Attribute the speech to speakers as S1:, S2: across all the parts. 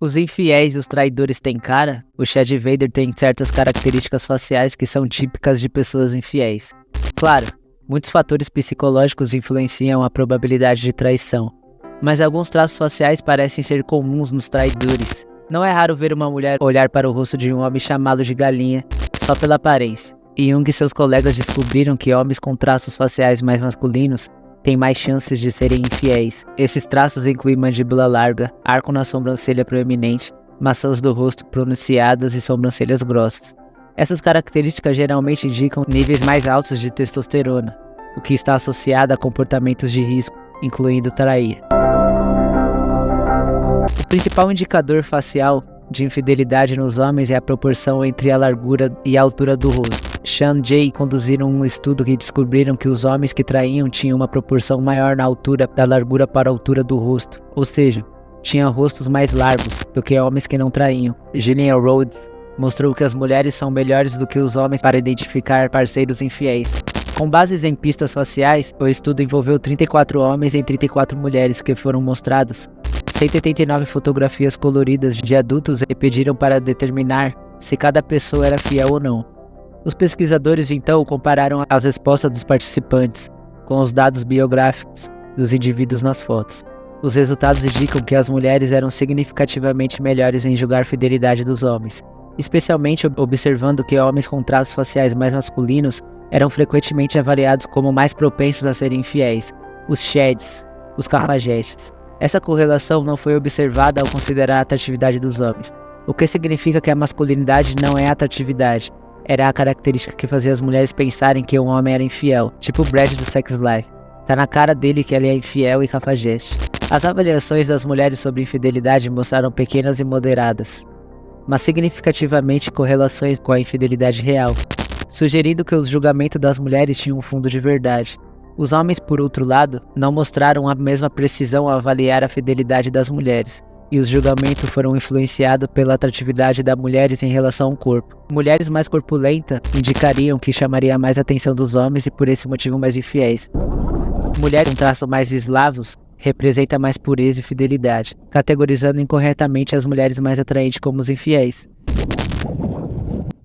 S1: Os infiéis e os traidores têm cara? O Chad Vader tem certas características faciais que são típicas de pessoas infiéis. Claro, muitos fatores psicológicos influenciam a probabilidade de traição, mas alguns traços faciais parecem ser comuns nos traidores. Não é raro ver uma mulher olhar para o rosto de um homem e chamá-lo de galinha, só pela aparência. Jung e seus colegas descobriram que homens com traços faciais mais masculinos têm mais chances de serem infiéis. Esses traços incluem mandíbula larga, arco na sobrancelha proeminente, maçãs do rosto pronunciadas e sobrancelhas grossas. Essas características geralmente indicam níveis mais altos de testosterona, o que está associado a comportamentos de risco, incluindo trair. O principal indicador facial de infidelidade nos homens é a proporção entre a largura e a altura do rosto. Sean e Jay conduziram um estudo que descobriram que os homens que traíam tinham uma proporção maior na altura da largura para a altura do rosto, ou seja, tinham rostos mais largos do que homens que não traíam. Gillian Rhodes mostrou que as mulheres são melhores do que os homens para identificar parceiros infiéis. Com bases em pistas faciais, o estudo envolveu 34 homens e 34 mulheres que foram mostrados 189 fotografias coloridas de adultos e pediram para determinar se cada pessoa era fiel ou não. Os pesquisadores então compararam as respostas dos participantes com os dados biográficos dos indivíduos nas fotos. Os resultados indicam que as mulheres eram significativamente melhores em julgar a fidelidade dos homens, especialmente observando que homens com traços faciais mais masculinos eram frequentemente avaliados como mais propensos a serem infiéis, os Chads, os cafajestes. Essa correlação não foi observada ao considerar a atratividade dos homens, o que significa que a masculinidade não é atratividade. Era a característica que fazia as mulheres pensarem que um homem era infiel, tipo o Brad do Sex Life. Tá na cara dele que ele é infiel e cafajeste. As avaliações das mulheres sobre infidelidade mostraram pequenas e moderadas, mas significativamente correlações com a infidelidade real, sugerindo que o julgamento das mulheres tinha um fundo de verdade. Os homens, por outro lado, não mostraram a mesma precisão ao avaliar a fidelidade das mulheres, e os julgamentos foram influenciados pela atratividade das mulheres em relação ao corpo. Mulheres mais corpulentas indicariam que chamaria mais atenção dos homens e por esse motivo mais infiéis. Mulheres com traços mais eslavos representa mais pureza e fidelidade, categorizando incorretamente as mulheres mais atraentes como os infiéis.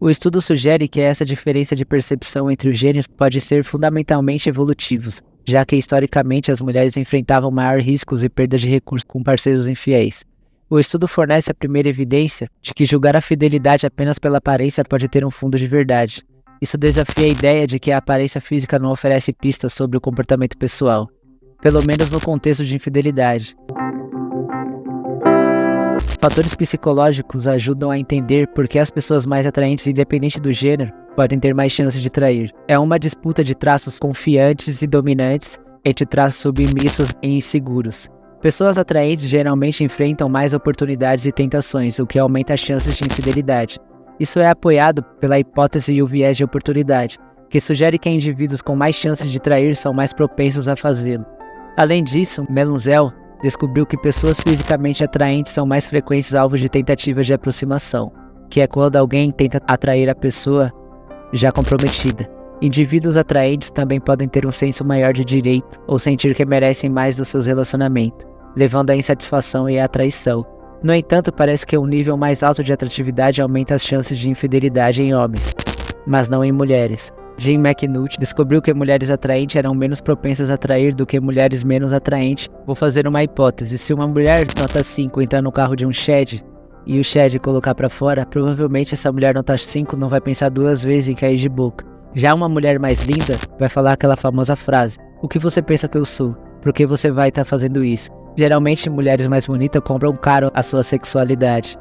S1: O estudo sugere que essa diferença de percepção entre os gêneros pode ser fundamentalmente evolutivos, já que historicamente as mulheres enfrentavam maiores riscos e perda de recursos com parceiros infiéis. O estudo fornece a primeira evidência de que julgar a fidelidade apenas pela aparência pode ter um fundo de verdade. Isso desafia a ideia de que a aparência física não oferece pistas sobre o comportamento pessoal, pelo menos no contexto de infidelidade. Fatores psicológicos ajudam a entender por que as pessoas mais atraentes, independente do gênero, podem ter mais chances de trair. É uma disputa de traços confiantes e dominantes entre traços submissos e inseguros. Pessoas atraentes geralmente enfrentam mais oportunidades e tentações, o que aumenta as chances de infidelidade. Isso é apoiado pela hipótese e o viés de oportunidade, que sugere que indivíduos com mais chances de trair são mais propensos a fazê-lo. Além disso, Melunzel descobriu que pessoas fisicamente atraentes são mais frequentes alvos de tentativas de aproximação, que é quando alguém tenta atrair a pessoa já comprometida. Indivíduos atraentes também podem ter um senso maior de direito ou sentir que merecem mais dos seus relacionamentos, levando à insatisfação e à traição. No entanto, parece que um nível mais alto de atratividade aumenta as chances de infidelidade em homens, mas não em mulheres. Jim McNulty descobriu que mulheres atraentes eram menos propensas a trair do que mulheres menos atraentes. Vou fazer uma hipótese: se uma mulher nota 5 entrar no carro de um Chad e o Chad colocar pra fora, provavelmente essa mulher nota 5 não vai pensar duas vezes em cair de boca. Já uma mulher mais linda vai falar aquela famosa frase: o que você pensa que eu sou? Por que você vai estar fazendo isso? Geralmente mulheres mais bonitas compram caro a sua sexualidade.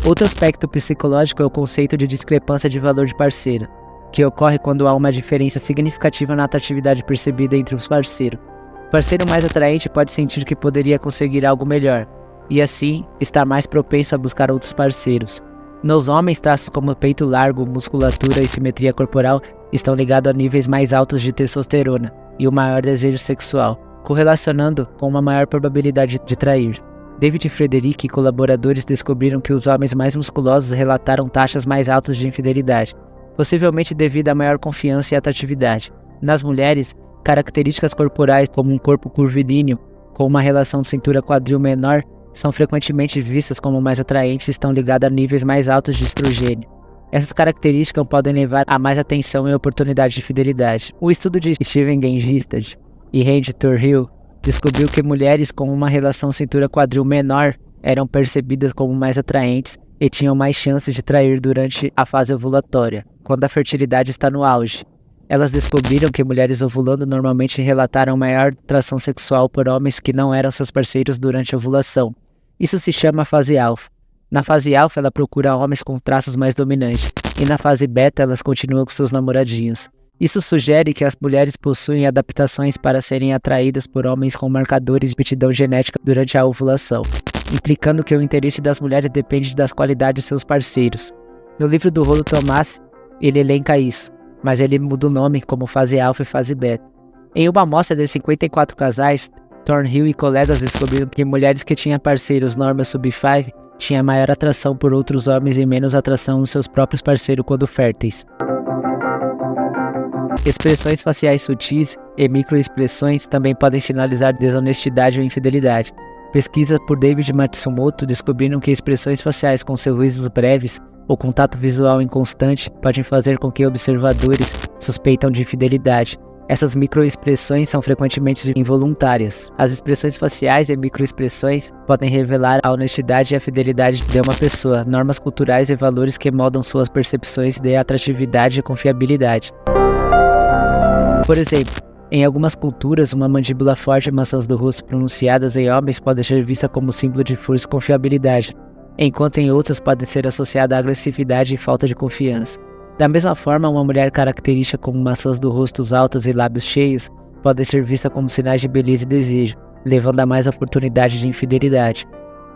S1: Outro aspecto psicológico é o conceito de discrepância de valor de parceiro, que ocorre quando há uma diferença significativa na atratividade percebida entre os parceiros. O parceiro mais atraente pode sentir que poderia conseguir algo melhor, e assim estar mais propenso a buscar outros parceiros. Nos homens, traços como peito largo, musculatura e simetria corporal estão ligados a níveis mais altos de testosterona e o maior desejo sexual, correlacionando com uma maior probabilidade de trair. David Frederick e colaboradores descobriram que os homens mais musculosos relataram taxas mais altas de infidelidade, possivelmente devido à maior confiança e atratividade. Nas mulheres, características corporais como um corpo curvilíneo com uma relação cintura-quadril menor são frequentemente vistas como mais atraentes e estão ligadas a níveis mais altos de estrogênio. Essas características podem levar a mais atenção e oportunidade de fidelidade. O estudo de Steven Gengstad e Randy Thorhill descobriu que mulheres com uma relação cintura-quadril menor eram percebidas como mais atraentes e tinham mais chances de trair durante a fase ovulatória, quando a fertilidade está no auge. Elas descobriram que mulheres ovulando normalmente relataram maior atração sexual por homens que não eram seus parceiros durante a ovulação. Isso se chama fase alfa. Na fase alfa, ela procura homens com traços mais dominantes, e na fase beta, elas continuam com seus namoradinhos. Isso sugere que as mulheres possuem adaptações para serem atraídas por homens com marcadores de aptidão genética durante a ovulação, implicando que o interesse das mulheres depende das qualidades de seus parceiros. No livro do Rollo Tomassi, ele elenca isso, mas ele muda o nome como fase alfa e fase beta. Em uma amostra de 54 casais, Thornhill e colegas descobriram que mulheres que tinham parceiros norma sub-5 tinham maior atração por outros homens e menos atração nos seus próprios parceiros quando férteis. Expressões faciais sutis e microexpressões também podem sinalizar desonestidade ou infidelidade. Pesquisas por David Matsumoto descobriram que expressões faciais com sorrisos breves ou contato visual inconstante podem fazer com que observadores suspeitam de infidelidade. Essas microexpressões são frequentemente involuntárias. As expressões faciais e microexpressões podem revelar a honestidade e a fidelidade de uma pessoa, normas culturais e valores que moldam suas percepções de atratividade e confiabilidade. Por exemplo, em algumas culturas, uma mandíbula forte e maçãs do rosto pronunciadas em homens pode ser vista como símbolo de força e confiabilidade, enquanto em outras pode ser associada à agressividade e falta de confiança. Da mesma forma, uma mulher característica como maçãs do rosto altas e lábios cheios pode ser vista como sinais de beleza e desejo, levando a mais oportunidade de infidelidade.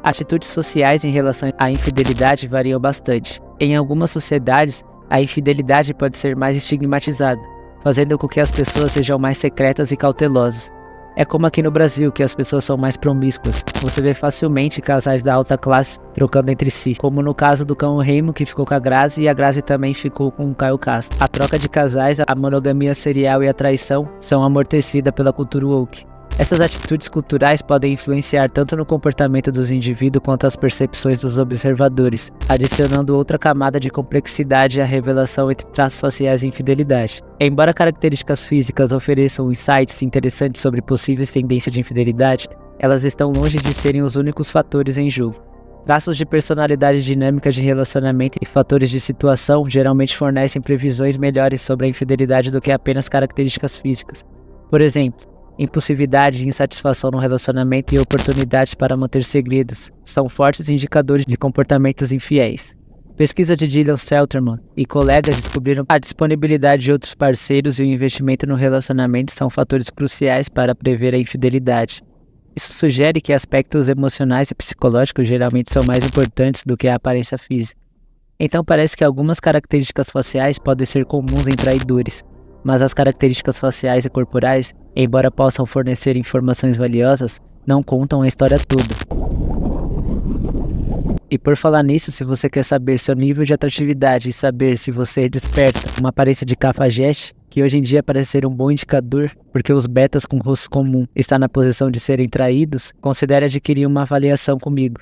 S1: Atitudes sociais em relação à infidelidade variam bastante. Em algumas sociedades, a infidelidade pode ser mais estigmatizada, fazendo com que as pessoas sejam mais secretas e cautelosas. É como aqui no Brasil, que as pessoas são mais promíscuas. Você vê facilmente casais da alta classe trocando entre si, como no caso do cão Raymond, que ficou com a Grazi, e a Grazi também ficou com o Caio Castro. A troca de casais, a monogamia serial e a traição são amortecidas pela cultura woke. Essas atitudes culturais podem influenciar tanto no comportamento dos indivíduos quanto as percepções dos observadores, adicionando outra camada de complexidade à revelação entre traços faciais e infidelidade. Embora características físicas ofereçam insights interessantes sobre possíveis tendências de infidelidade, elas estão longe de serem os únicos fatores em jogo. Traços de personalidade dinâmica de relacionamento e fatores de situação geralmente fornecem previsões melhores sobre a infidelidade do que apenas características físicas. Por exemplo, impulsividade, insatisfação no relacionamento e oportunidades para manter segredos são fortes indicadores de comportamentos infiéis. Pesquisa de Dylan Selterman e colegas descobriram que a disponibilidade de outros parceiros e o investimento no relacionamento são fatores cruciais para prever a infidelidade. Isso sugere que aspectos emocionais e psicológicos geralmente são mais importantes do que a aparência física. Então parece que algumas características faciais podem ser comuns em traidores, mas as características faciais e corporais, embora possam fornecer informações valiosas, não contam a história toda. E por falar nisso, se você quer saber seu nível de atratividade e saber se você desperta uma aparência de cafajeste, que hoje em dia parece ser um bom indicador, porque os betas com rosto comum estão na posição de serem traídos, considere adquirir uma avaliação comigo.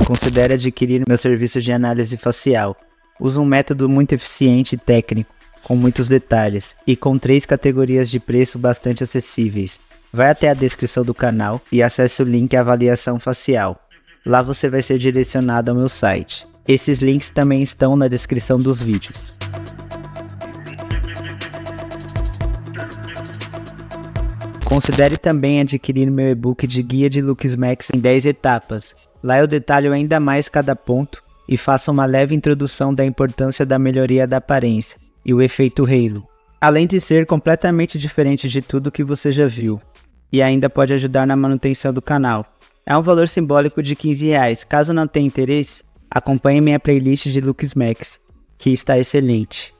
S1: Considere adquirir meu serviço de análise facial. Usa um método muito eficiente e técnico, com muitos detalhes, e com 3 categorias de preço bastante acessíveis. Vai até a descrição do canal e acesse o link Avaliação Facial. Lá você vai ser direcionado ao meu site. Esses links também estão na descrição dos vídeos. Considere também adquirir meu e-book de Guia de Looks Max em 10 etapas. Lá eu detalho ainda mais cada ponto e faço uma leve introdução da importância da melhoria da aparência e o efeito halo, além de ser completamente diferente de tudo que você já viu, e ainda pode ajudar na manutenção do canal. É um valor simbólico de R$15, caso não tenha interesse, acompanhe minha playlist de Looks Max, que está excelente.